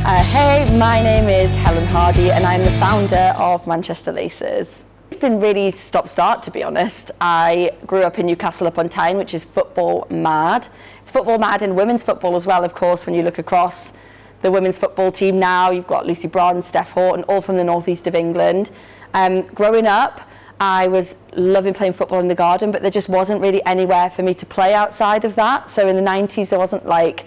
Hey, my name is Helen Hardy and I'm the founder of Manchester Laces. It's been really stop-start, to be honest. I grew up in Newcastle upon Tyne, which is football mad. It's football mad in women's football as well, of course. When you look across the women's football team now, you've got Lucy Bronze, Steph Horton, all from the northeast of England. Growing up, I was loving playing football in the garden, but there just wasn't really anywhere for me to play outside of that. So in the 90s, there wasn't like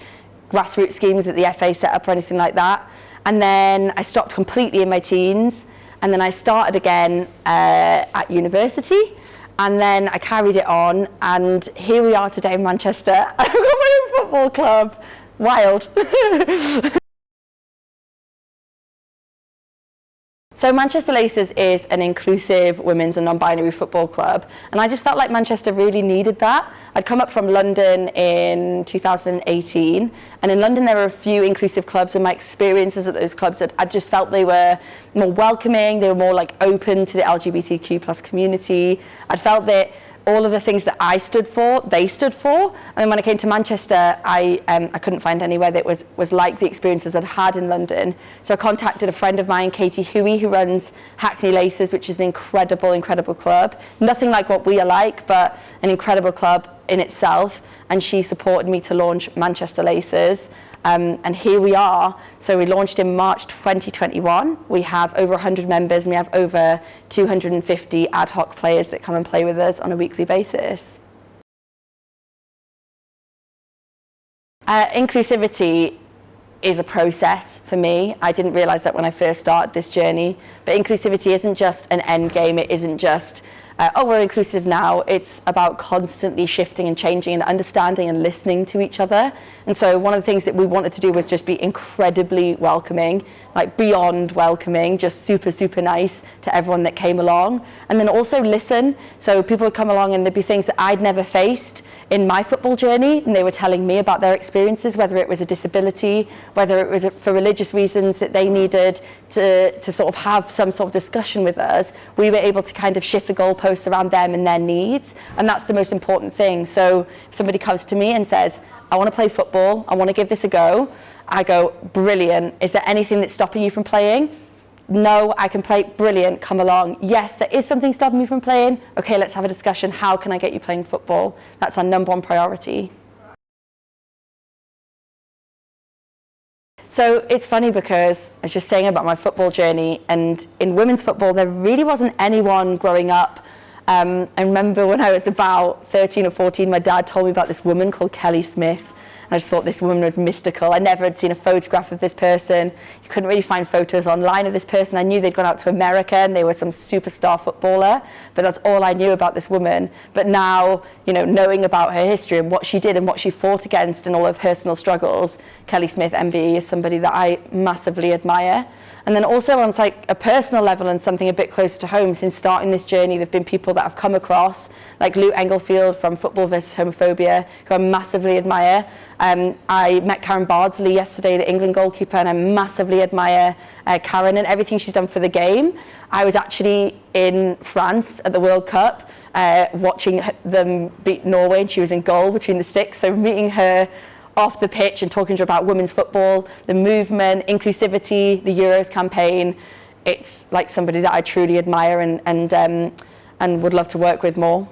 grassroots schemes that the FA set up or anything like that. And then I stopped completely in my teens, and then I started again at university, and then I carried it on, and here we are today in Manchester. I've got my own football club. Wild. So Manchester Laces is an inclusive women's and non-binary football club, and I just felt like Manchester really needed that. I'd come up from London in 2018, and in London there were a few inclusive clubs, and my experiences at those clubs, that I just felt they were more welcoming, they were more like open to the LGBTQ+ community. I felt that all of the things that I stood for, they stood for. And then when I came to Manchester, I couldn't find anywhere that was like the experiences I'd had in London. So I contacted a friend of mine, Katie Huey, who runs Hackney Laces, which is an incredible, incredible club. Nothing like what we are like, but an incredible club in itself. And she supported me to launch Manchester Laces. And here we are. So we launched in March 2021. We have over 100 members, and we have over 250 ad hoc players that come and play with us on a weekly basis. Inclusivity is a process for me. I didn't realize that when I first started this journey, but inclusivity isn't just an end game. It isn't just oh, we're inclusive now. It's about constantly shifting and changing and understanding and listening to each other. And so one of the things that we wanted to do was just be incredibly welcoming, like beyond welcoming, just super, super nice to everyone that came along. And then also listen. So people would come along and there'd be things that I'd never faced in my football journey, and they were telling me about their experiences, whether it was a disability, whether it was for religious reasons that they needed to sort of have some sort of discussion with us. We were able to kind of shift the goalposts around them and their needs, and that's the most important thing. So if somebody comes to me and says, I want to play football, I want to give this a go, I go, brilliant. Is there anything that's stopping you from playing? No, I can play. Brilliant, come along. Yes, there is something stopping me from playing. Okay, let's have a discussion. How can I get you playing football? That's our number one priority. So it's funny because I was just saying about my football journey, and in women's football there really wasn't anyone growing up. I remember when I was about 13 or 14, my dad told me about this woman called Kelly Smith. I just thought this woman was mystical. I never had seen a photograph of this person. You couldn't really find photos online of this person. I knew they'd gone out to America and they were some superstar footballer, but that's all I knew about this woman. But now, you know, knowing about her history and what she did and what she fought against and all her personal struggles, Kelly Smith MBE is somebody that I massively admire. And then also on like a personal level and something a bit closer to home, since starting this journey, there've been people that I've come across, like Lou Englefield from Football vs Homophobia, who I massively admire. I met Karen Bardsley yesterday, the England goalkeeper, and I massively admire Karen and everything she's done for the game. I was actually in France at the World Cup, watching them beat Norway, and she was in goal between the sticks, so meeting her off the pitch and talking to her about women's football, the movement, inclusivity, the Euros campaign. It's like somebody that I truly admire and would love to work with more.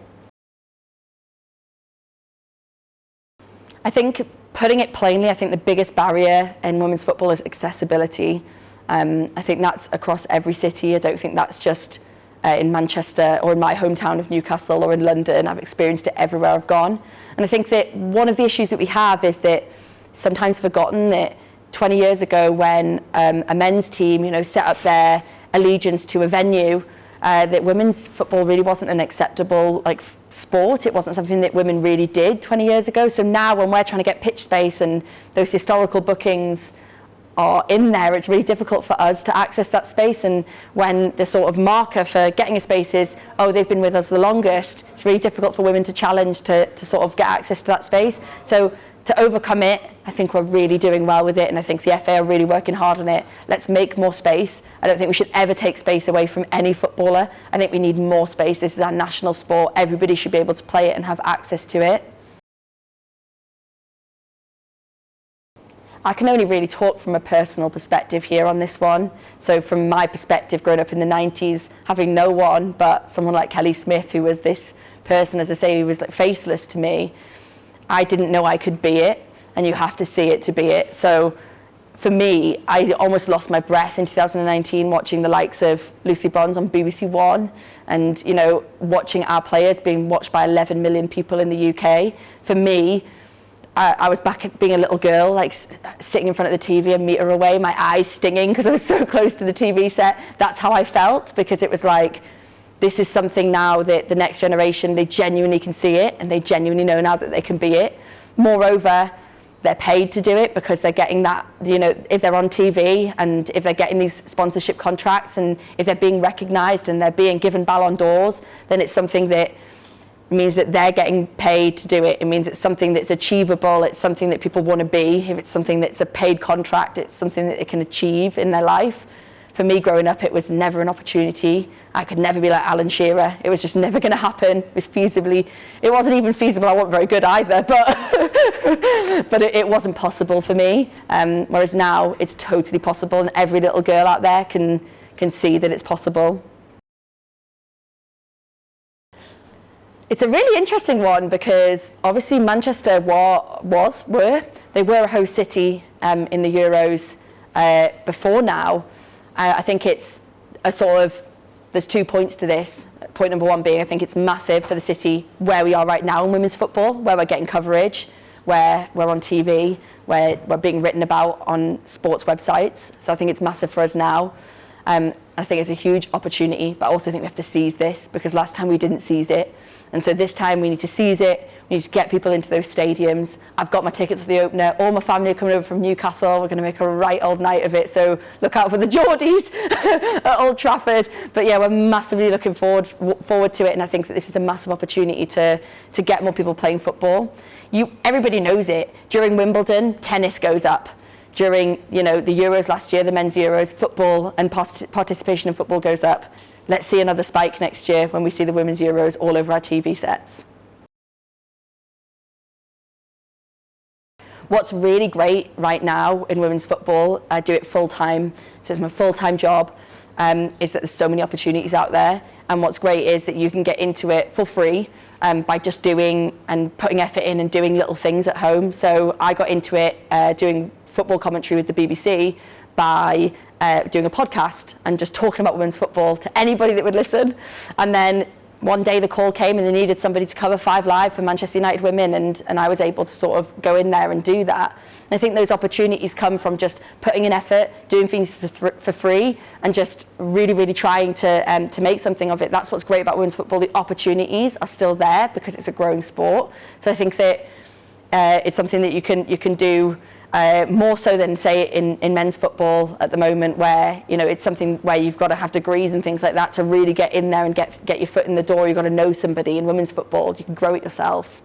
I think, putting it plainly, I think the biggest barrier in women's football is accessibility. I think that's across every city. I don't think that's just in Manchester or in my hometown of Newcastle or in London. I've experienced it everywhere I've gone. And I think that one of the issues that we have is that sometimes forgotten that 20 years ago when a men's team, you know, set up their allegiance to a venue, that women's football really wasn't an acceptable like sport. It wasn't something that women really did 20 years ago. So now when we're trying to get pitch space and those historical bookings are in there, it's really difficult for us to access that space. And when the sort of marker for getting a space is, oh, they've been with us the longest, it's really difficult for women to challenge to sort of get access to that space. So to overcome it, I think we're really doing well with it, and I think the FA are really working hard on it. Let's make more space. I don't think we should ever take space away from any footballer. I think we need more space. This is our national sport. Everybody should be able to play it and have access to it. I can only really talk from a personal perspective here on this one. So from my perspective, growing up in the 90s, having no one but someone like Kelly Smith, who was this person, as I say, who was like faceless to me, I didn't know I could be it, and you have to see it to be it. So for me, I almost lost my breath in 2019 watching the likes of Lucy Bronze on BBC One, and watching our players being watched by 11 million people in the UK. For me, I was back at being a little girl, like sitting in front of the TV a metre away, my eyes stinging because I was so close to the TV set. That's how I felt, because it was like, this is something now that the next generation, they genuinely can see it, and they genuinely know now that they can be it. Moreover, they're paid to do it because they're getting that, if they're on TV and if they're getting these sponsorship contracts and if they're being recognised and they're being given Ballon d'Ors, then it's something that means that they're getting paid to do it. It means it's something that's achievable. It's something that people want to be. If it's something that's a paid contract, it's something that they can achieve in their life. For me, growing up, it was never an opportunity. I could never be like Alan Shearer. It was just never going to happen. It wasn't even feasible. I wasn't very good either, but it wasn't possible for me. Whereas now, it's totally possible, and every little girl out there can see that it's possible. It's a really interesting one because obviously Manchester they were a host city in the Euros before now. I think it's there's 2 points to this. Point number one being, I think it's massive for the city where we are right now in women's football, where we're getting coverage, where we're on TV, where we're being written about on sports websites. So I think it's massive for us now. I think it's a huge opportunity, but I also think we have to seize this, because last time we didn't seize it. And so this time we need to seize it. We need to get people into those stadiums. I've got my tickets for the opener. All my family are coming over from Newcastle. We're going to make a right old night of it. So look out for the Geordies at Old Trafford. But yeah, we're massively looking forward to it. And I think that this is a massive opportunity to get more people playing football. Everybody knows it. During Wimbledon, tennis goes up. During the Euros last year, the men's Euros, football and participation in football goes up. Let's see another spike next year when we see the women's Euros all over our TV sets. What's really great right now in women's football, I do it full time, so it's my full-time job, is that there's so many opportunities out there. And what's great is that you can get into it for free by just doing and putting effort in and doing little things at home. So I got into it doing football commentary with the BBC by doing a podcast and just talking about women's football to anybody that would listen. And then one day the call came and they needed somebody to cover 5 Live for Manchester United women, and I was able to sort of go in there and do that. And I think those opportunities come from just putting in effort, doing things for free, and just really, really trying to make something of it. That's what's great about women's football. The opportunities are still there because it's a growing sport. So I think that it's something that you can do more so than, say, in men's football at the moment, where it's something where you've got to have degrees and things like that to really get in there and get your foot in the door. You've got to know somebody. In women's football, you can grow it yourself.